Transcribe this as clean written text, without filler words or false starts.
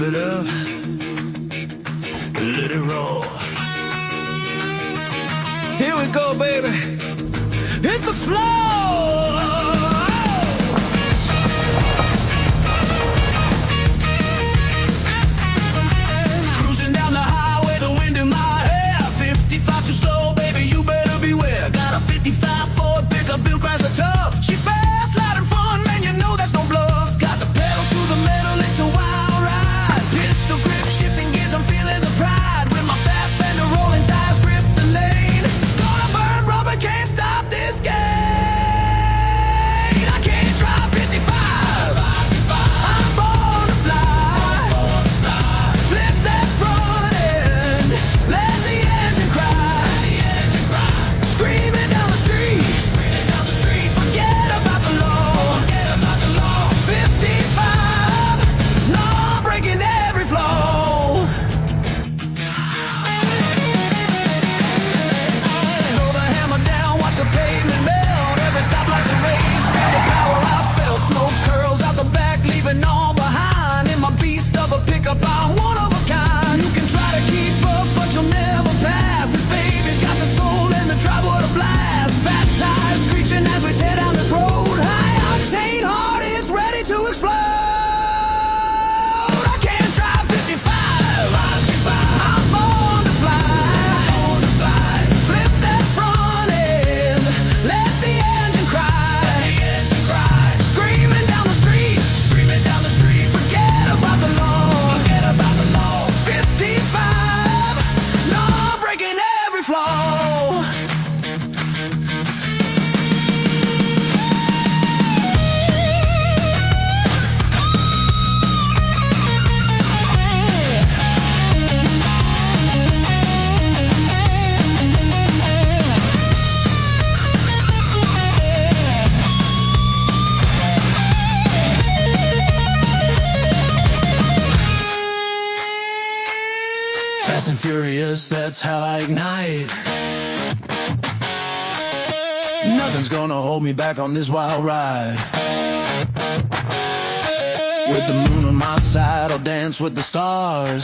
rev it up, let it roll. Here we go, baby. Hit the floor. Cruising down the highway, the wind in my hair. 55 too slow, baby, you better beware. Got a 55 Ford pickup, built Chrysler tough. She's fast, loud and fun, man, you know that's no bluff. Got the pedal to the metal, it's a wild ride. Pistol grip, shifting gears, I'm feeling the pride. With my fat fender rolling tires, grip the lane. Gonna burn rubber, can't stop this game. I can't drive 55. I'm born to fly. Flip that front end, let the engine cry. Screaming down the street, forget about the law. 55, no, I'm breaking every flow. Throw the hammer down, watch the pavement melt. Every stoplight's a race, feel the power I felt. Smoke curls out the back, leaving all behind. In my beast of a pickup, I'm one of a kind. You can try to keep up, but you'll never pass. This baby's got the soul and the drive with a blast. Fat tires screeching as we tear down this road. High octane heart, it's ready to explode. I can't drive 55. I'm born to fly. Flip that front end, let the engine cry. Screaming down the street, forget about the law. 55, no, I'm breaking every flaw. Fast and furious, that's how I ignite. Nothing's gonna hold me back on this wild ride. With the moon on my side, I'll dance with the stars.